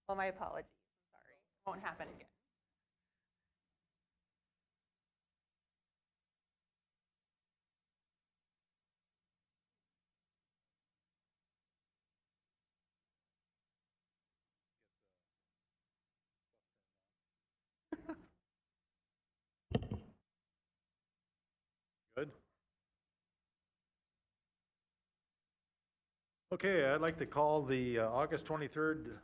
Well, my apologies. I'm sorry. It won't happen again. Good. Okay, I'd like to call the August 23rd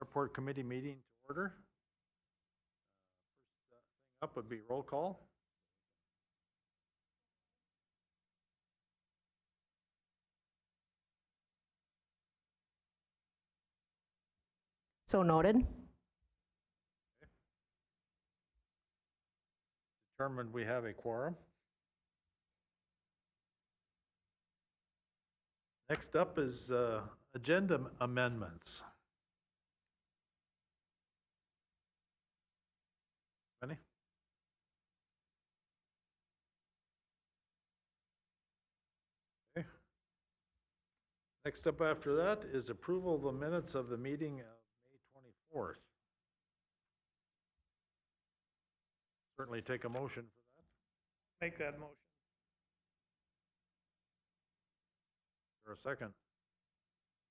Airport Committee meeting to order. First thing up would be roll call. So noted. Determined we have a quorum. Next up is agenda amendments. Any? Okay. Next up after that is approval of the minutes of the meeting of May 24th. Certainly take a motion for that. Make that motion. For a second.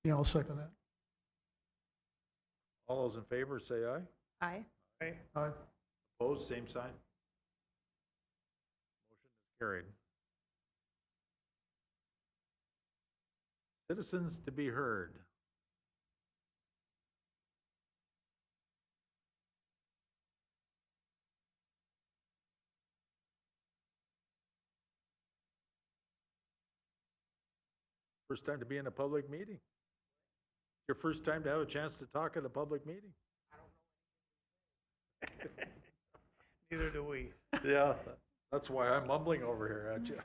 Yeah, I'll second that. All those in favor say aye. Aye. Aye. Aye. Opposed, same sign. Motion is carried. Citizens to be heard. First time to be in a public meeting. Your first time to have a chance to talk at a public meeting. Neither do we. Yeah, that's why I'm mumbling over here at you.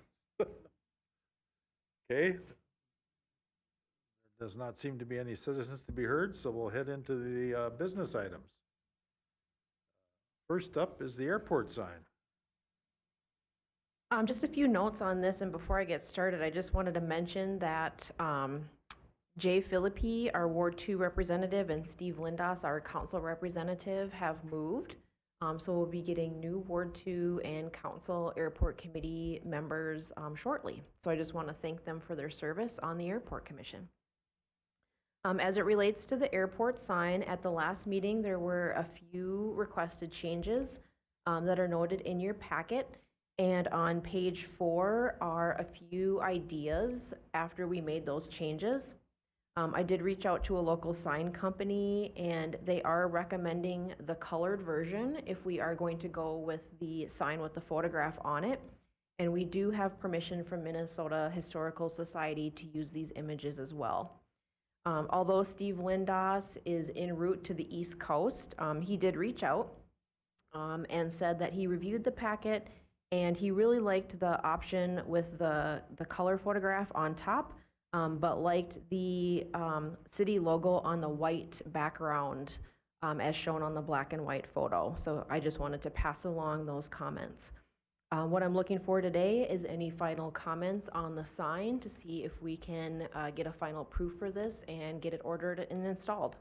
Okay. There does not seem to be any citizens to be heard, so we'll head into the business items. First up is the airport sign. Just a few notes on this, and before I get started, I just wanted to mention that Jay Philippi, our Ward 2 representative, and Steve Lindas, our council representative, have moved. So we'll be getting new Ward 2 and council airport committee members shortly. So I just want to thank them for their service on the airport commission. As it relates to the airport sign, at the last meeting, there were a few requested changes that are noted in your packet. And on page 4 are a few ideas after we made those changes. I did reach out to a local sign company, and they are recommending the colored version if we are going to go with the sign with the photograph on it. And we do have permission from Minnesota Historical Society to use these images as well. Although Steve Lindas is en route to the East Coast, he did reach out and said that he reviewed the packet and he really liked the option with the color photograph on top, but liked the city logo on the white background as shown on the black and white photo. So I just wanted to pass along those comments. What I'm looking for today is any final comments on the sign to see if we can get a final proof for this and get it ordered and installed.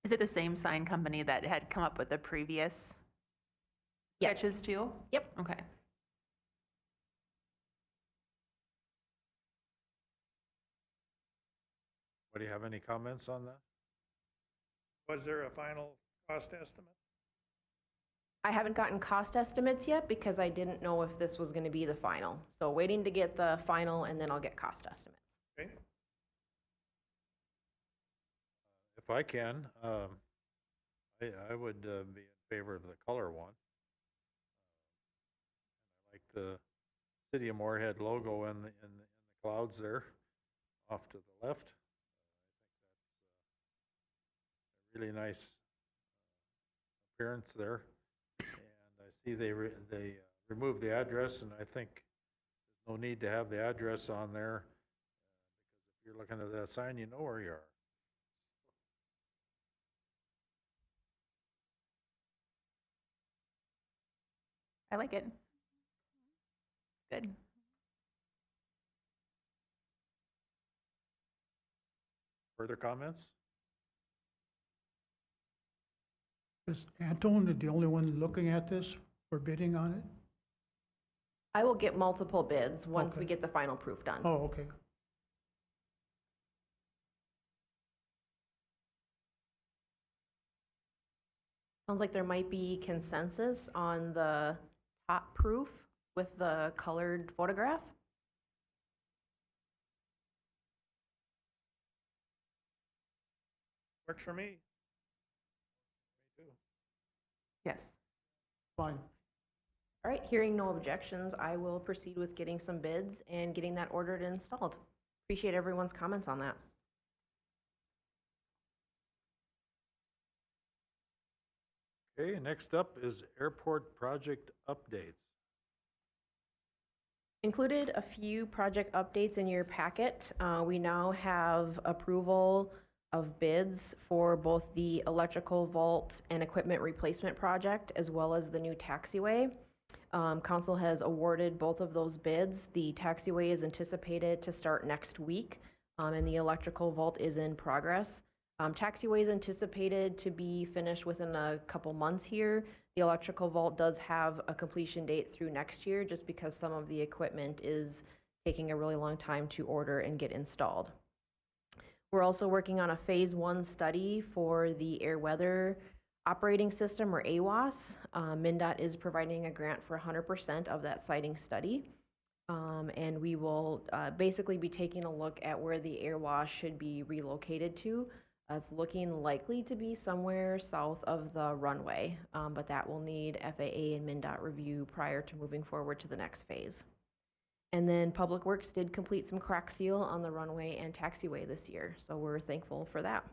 Is it the same sign company that had come up with the previous sketches too? Yep. Okay. Do you have any comments on that? Was there a final cost estimate? I haven't gotten cost estimates yet because I didn't know if this was going to be the final. So waiting to get the final and then I'll get cost estimates. Okay. If I can, I would be in favor of the color one. I like the City of Moorhead logo in the clouds there off to the left. I think that's a really nice appearance there. And I see they removed the address, and I think there's no need to have the address on there because if you're looking at that sign, you know where you are. I like it. Good. Further comments? Is Anton the only one looking at this for bidding on it? I will get multiple bids once we Okay. get the final proof done. Oh, okay. Sounds like there might be consensus on the top proof with the colored photograph. Works for me. Me too. Yes. Fine. All right, hearing no objections, I will proceed with getting some bids and getting that ordered and installed. Appreciate everyone's comments on that. Okay, next up is airport project updates. Included a few project updates in your packet. We now have approval of bids for both the electrical vault and equipment replacement project, as well as the new taxiway. Council has awarded both of those bids. The taxiway is anticipated to start next week, and the electrical vault is in progress. Taxiway is anticipated to be finished within a couple months here. The electrical vault does have a completion date through next year, just because some of the equipment is taking a really long time to order and get installed. We're also working on a phase 1 study for the air weather operating system, or AWAS. MnDOT is providing a grant for 100% of that siting study. And we will basically be taking a look at where the AWAS should be relocated to. It's looking likely to be somewhere south of the runway, but that will need FAA and MnDOT review prior to moving forward to the next phase. And then Public Works did complete some crack seal on the runway and taxiway this year, so we're thankful for that.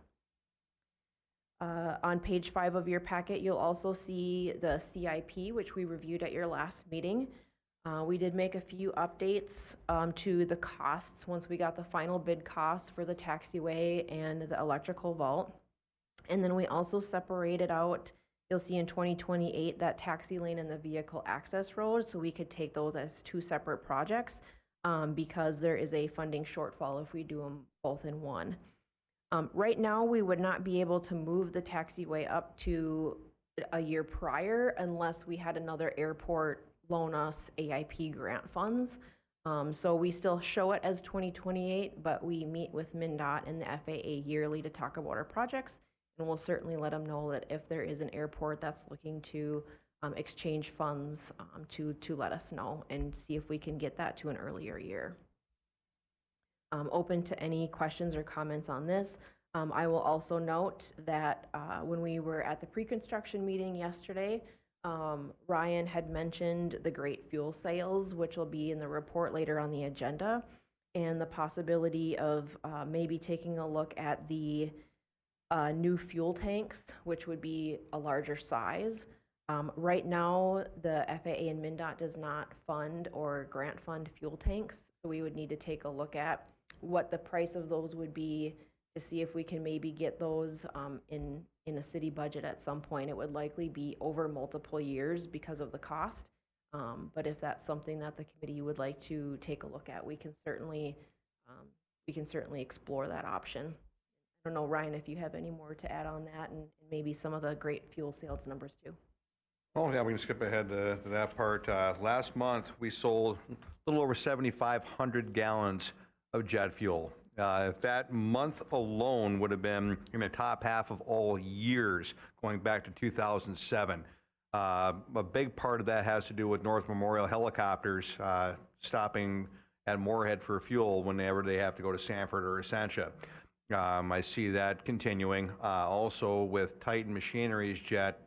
On page 5 of your packet, you'll also see the CIP, which we reviewed at your last meeting. We did make a few updates to the costs once we got the final bid costs for the taxiway and the electrical vault. And then we also separated out, you'll see in 2028, that taxi lane and the vehicle access road, so we could take those as 2 separate projects because there is a funding shortfall if we do them both in one. Right now, we would not be able to move the taxiway up to a year prior unless we had another airport loan us AIP grant funds. So we still show it as 2028, but we meet with MnDOT and the FAA yearly to talk about our projects. And we'll certainly let them know that if there is an airport that's looking to exchange funds to let us know and see if we can get that to an earlier year. Open to any questions or comments on this. I will also note that when we were at the pre-construction meeting yesterday, Ryan had mentioned the great fuel sales, which will be in the report later on the agenda, and the possibility of maybe taking a look at the new fuel tanks, which would be a larger size. Right now, the FAA and MnDOT does not fund or grant fund fuel tanks, so we would need to take a look at what the price of those would be to see if we can maybe get those in a city budget at some point. It would likely be over multiple years because of the cost. But if that's something that the committee would like to take a look at, we can certainly explore that option. I don't know, Ryan, if you have any more to add on that and maybe some of the great fuel sales numbers too. Oh, yeah, we can skip ahead to that part. Last month, we sold a little over 7,500 gallons of jet fuel. If that month alone would have been in the top half of all years, going back to 2007. A big part of that has to do with North Memorial helicopters stopping at Moorhead for fuel whenever they have to go to Sanford or Essentia. I see that continuing. Also with Titan Machinery's jet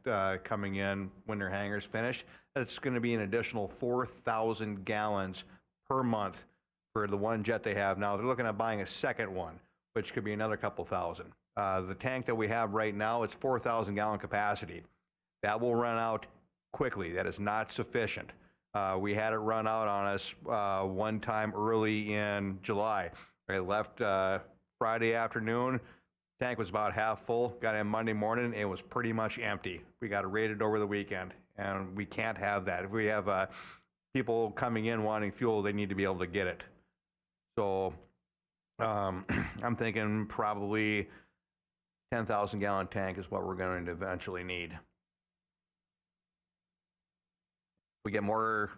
coming in when their hangar's finished, that's going to be an additional 4,000 gallons per month for the one jet they have now. They're looking at buying a second one, which could be another couple thousand. The tank that we have right now, it's 4,000 gallon capacity. That will run out quickly. That is not sufficient. We had it run out on us one time early in July. I left Friday afternoon, tank was about half full. Got in Monday morning, it was pretty much empty. We got it rated over the weekend, and we can't have that. If we have people coming in wanting fuel, they need to be able to get it. So I'm thinking probably 10,000 gallon tank is what we're going to eventually need. We get more,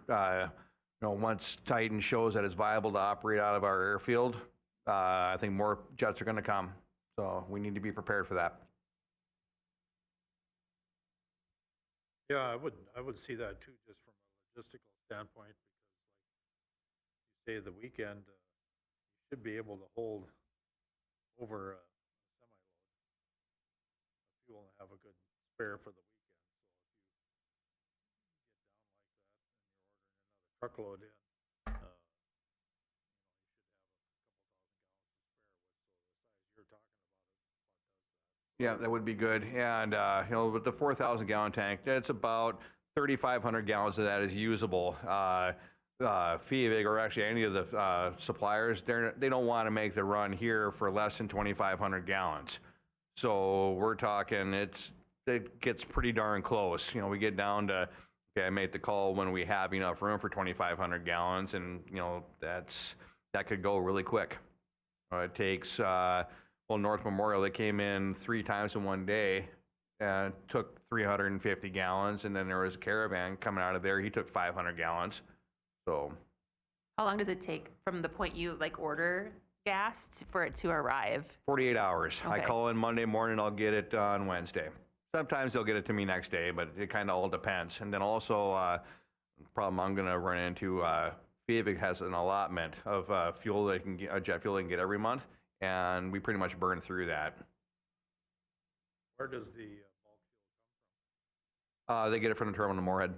once Titan shows that it's viable to operate out of our airfield, I think more jets are going to come. So we need to be prepared for that. Yeah, I would see that too, just from a logistical standpoint, because like you say, the weekend, you should be able to hold over a semi-load of fuel and have a good spare for the weekend. So if you get down like that and you're ordering another truckload in, you should have a couple thousand gallons to spare with. So the size you're talking about does that. Yeah, that would be good. And, with the 4,000 gallon tank, it's about 3,500 gallons of that is usable. FIVIG, or actually any of the suppliers, they don't want to make the run here for less than 2,500 gallons. So we're talking, it gets pretty darn close. We get down to, okay, I made the call when we have enough room for 2,500 gallons, and, that could go really quick. It takes, North Memorial, they came in 3 times in one day and took 350 gallons, and then there was a caravan coming out of there. He took 500 gallons. So How long does it take from the point you order gas for it to arrive? 48 hours. I Okay. call in Monday morning, I'll get it on Wednesday. Sometimes they'll get it to me next day, but it kind of all depends. And then also, problem I'm going to run into, FIVIG has an allotment of fuel they can get, jet fuel they can get every month, and we pretty much burn through that. Where does the bulk fuel come from? They get it from the terminal in Moorhead.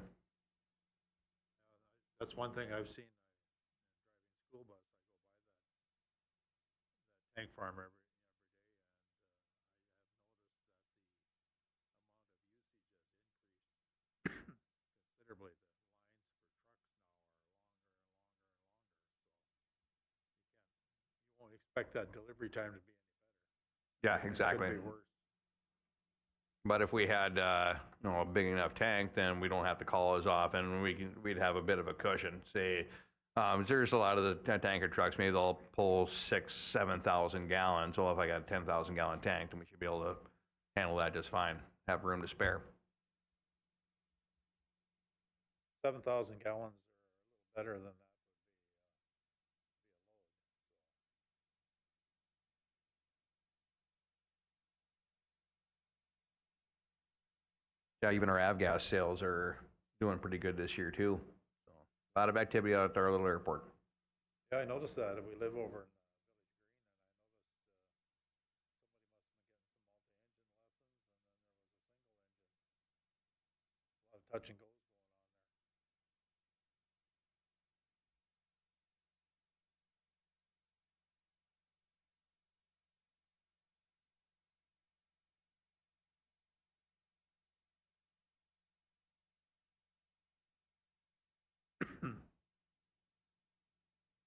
That's one thing I've seen driving school bus. I go by that tank farm every day, and I have noticed that the amount of usage has increased considerably. The lines for trucks now are longer and longer and longer, so you won't expect that delivery time to be any better. Yeah, It exactly. could be worse. But if we had, a big enough tank, then we don't have to call as often. We'd have a bit of a cushion. Say, there's a lot of the tanker trucks, maybe they'll pull 6,000, 7,000 gallons. Well, if I got a 10,000 gallon tank, then we should be able to handle that just fine. Have room to spare. 7,000 gallons are a little better than that. Yeah, even our avgas sales are doing pretty good this year too. So a lot of activity out at our little airport. Yeah, I noticed that. We live over in Village Green, and I noticed somebody must have been getting some multi-engine lessons, and then there was a single engine. A lot of touch and goes going on there.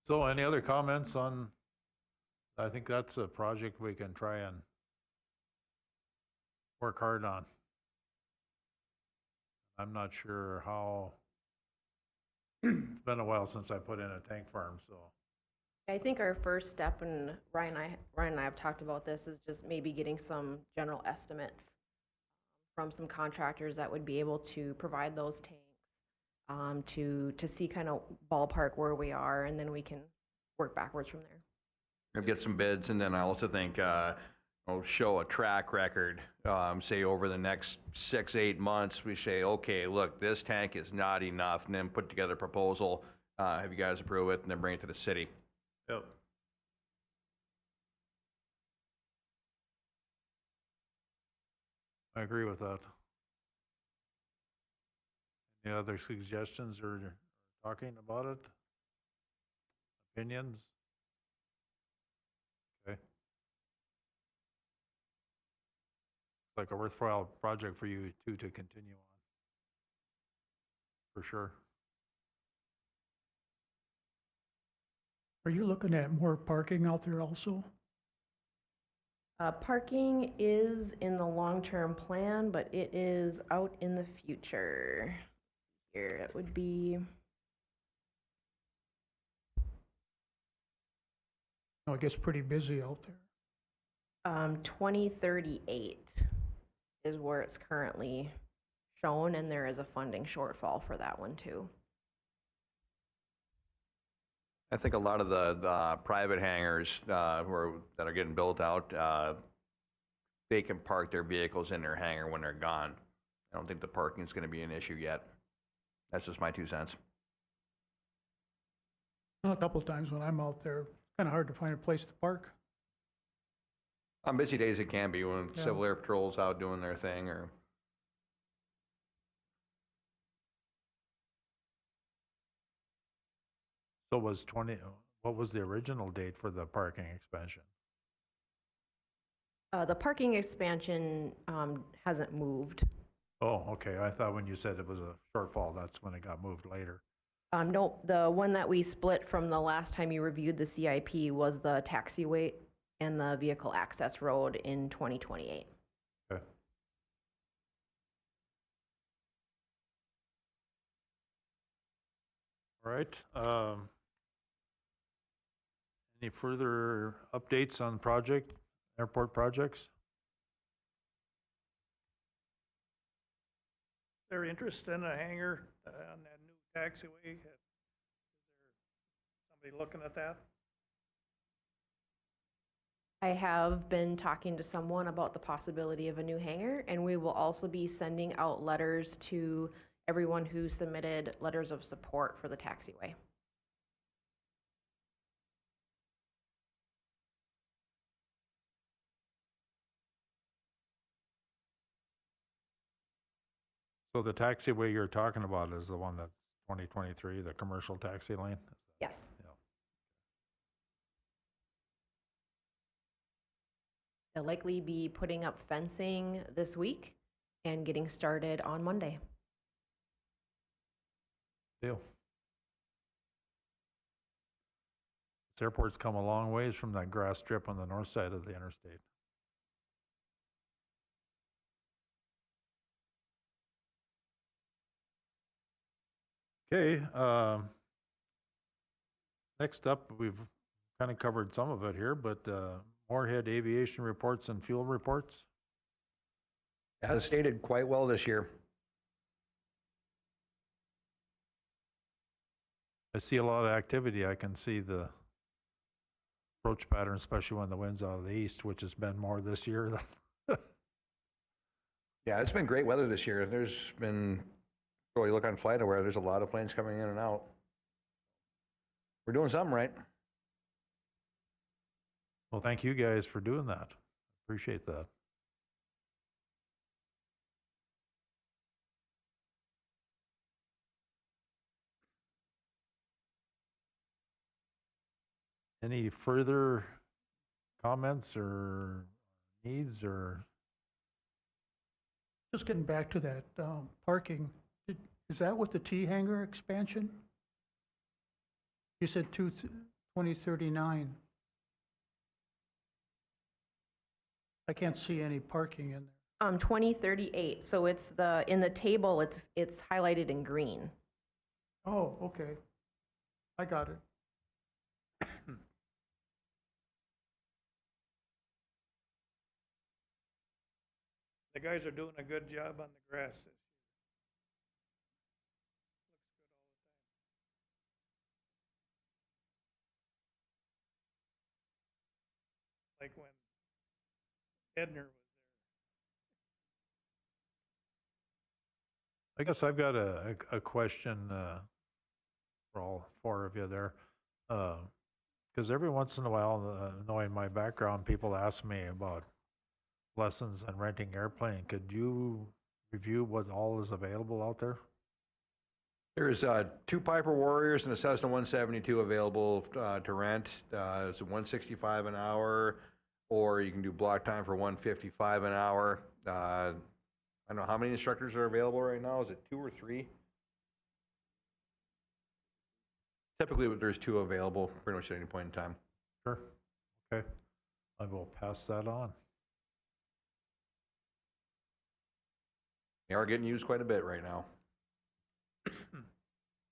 So any other comments on, I think that's a project we can try and work hard on. I'm not sure how, it's been a while since I put in a tank farm, so. I think our first step, and Ryan and I have talked about this, is just maybe getting some general estimates from some contractors that would be able to provide those tanks, to see kind of ballpark where we are, and then we can work backwards from there. We'll get some bids, and then I also think show a track record. Say over the next 6-8 months, we say, okay, look, this tank is not enough, and then put together a proposal, have you guys approve it, and then bring it to the city. Yep. I agree with that. Any other suggestions or talking about it? Opinions? Okay. Like a worthwhile project for you too to continue on. For sure. Are you looking at more parking out there also? Parking is in the long-term plan, but it is out in the future. Here, it would be, No, it gets pretty busy out there. 2038 is where it's currently shown, and there is a funding shortfall for that one too. I think a lot of the private hangars that are getting built out, they can park their vehicles in their hangar when they're gone. I don't think the parking is going to be an issue yet. That's just my 2 cents. A couple of times when I'm out there, kind of hard to find a place to park. On busy days, it can be when Yeah. Civil Air Patrol's out doing their thing, or So what was the original date for the parking expansion? The parking expansion hasn't moved. Oh, okay, I thought when you said it was a shortfall, that's when it got moved later. Nope, the one that we split from the last time you reviewed the CIP was the taxiway and the vehicle access road in 2028. Okay. All right, any further updates on airport projects? They're interested in a hangar on that new taxiway. Is there somebody looking at that? I have been talking to someone about the possibility of a new hangar, and we will also be sending out letters to everyone who submitted letters of support for the taxiway. So the taxiway you're talking about is the one that's 2023, the commercial taxi lane? Yes. Yeah. They'll likely be putting up fencing this week and getting started on Monday. Deal. This airport's come a long ways from that grass strip on the north side of the interstate. Okay, next up, we've kind of covered some of it here, but Moorhead aviation reports and fuel reports. has stated quite well this year. I see a lot of activity. I can see the approach pattern, especially when the wind's out of the east, which has been more this year than Yeah, it's been great weather this year. There's been, well, you look on FlightAware, there's a lot of planes coming in and out. We're doing something right. Well, thank you guys for doing that. Appreciate that. Any further comments or needs or? Just getting back to that parking, is that with the T hangar expansion? You said 2039. I can't see any parking in there. 2038, so it's in the table, it's highlighted in green. Oh, okay. I got it. The guys are doing a good job on the grass this year. Looks good all the time. Like when Edner was I guess I've got a question for all four of you there. Because every once in a while, knowing my background, people ask me about lessons on renting airplane. Could you review what all is available out there? There's 2 Piper Warriors and a Cessna 172 available to rent. It's $165 an hour, or you can do block time for $155 an hour. I don't know how many instructors are available right now. Is it 2 or 3? Typically, there's 2 available pretty much at any point in time. Sure. Okay. I will pass that on. They are getting used quite a bit right now.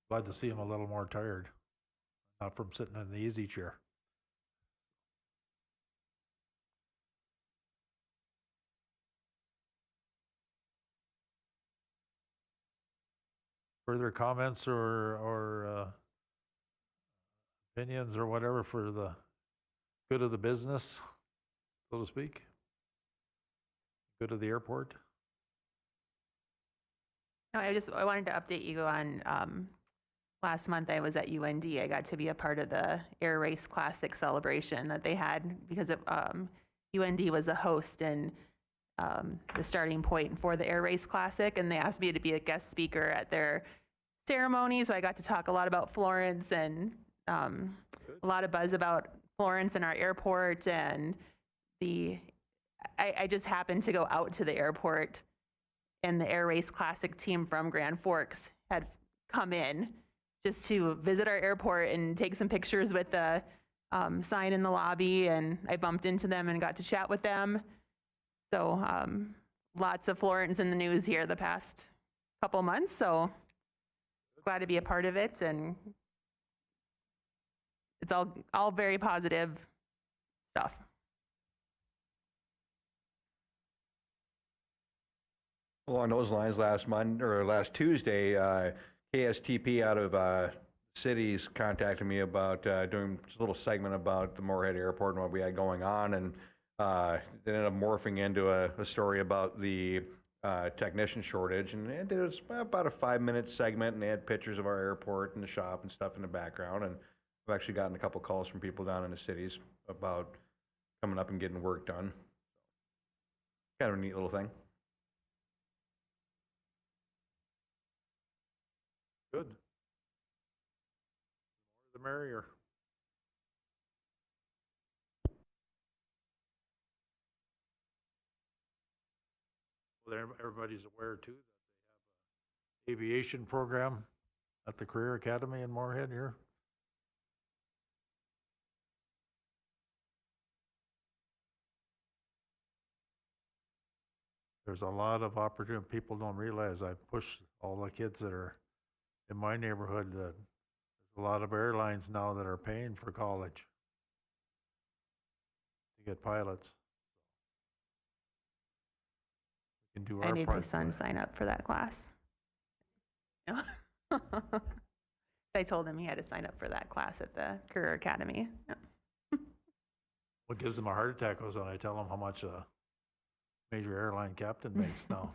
Glad to see him a little more tired, not from sitting in the easy chair. further comments or opinions or whatever for the good of the business, so to speak? Good of the airport? No, I wanted to update you on, last month I was at UND. I got to be a part of the Air Race Classic celebration that they had because of, UND was a host and the starting point for the Air Race Classic, and they asked me to be a guest speaker at their ceremony. So I got to talk a lot about Florence and a lot of buzz about Florence and our airport. And I just happened to go out to the airport, and the Air Race Classic team from Grand Forks had come in just to visit our airport and take some pictures with the sign in the lobby. And I bumped into them and got to chat with them. So lots of Florence in the news here the past couple months. So glad to be a part of it. And it's all very positive stuff. Along those lines, last Tuesday, KSTP out of cities contacted me about doing a little segment about the Moorhead Airport and what we had going on, and it ended up morphing into a story about the technician shortage, and it was about a 5-minute segment, and they had pictures of our airport and the shop and stuff in the background, and I've actually gotten a couple calls from people down in the cities about coming up and getting work done. Kind of a neat little thing. Good. The more the merrier. Well, everybody's aware too that they have an aviation program at the Career Academy in Moorhead here. There's a lot of opportunity. People don't realize I push all the kids that are in my neighborhood that there's a lot of airlines now that are paying for college to get pilots. We can do our I made part. my son sign up for that class. I told him he had to sign up for that class at the Career Academy. What gives them a heart attack was when I tell them how much a major airline captain makes now.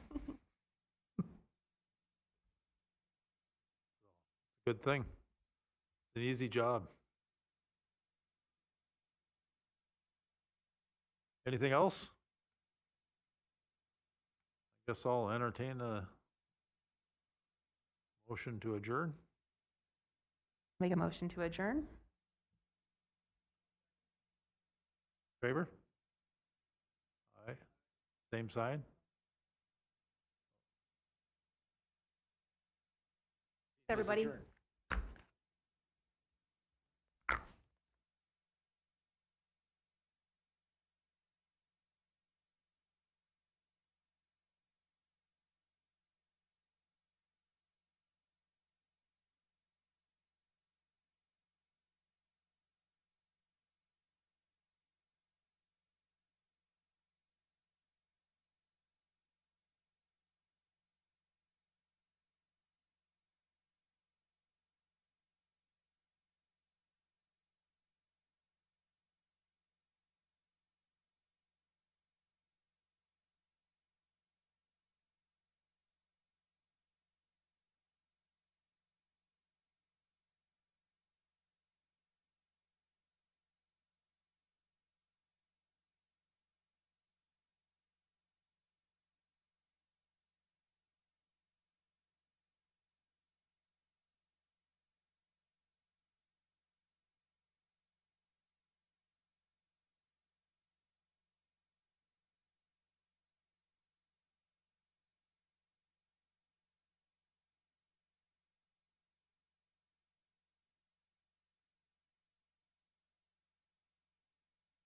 Good thing. It's an easy job. Anything else? I guess I'll entertain a motion to adjourn. Make a motion to adjourn. Favor? Aye. Same sign? Everybody. Adjourned.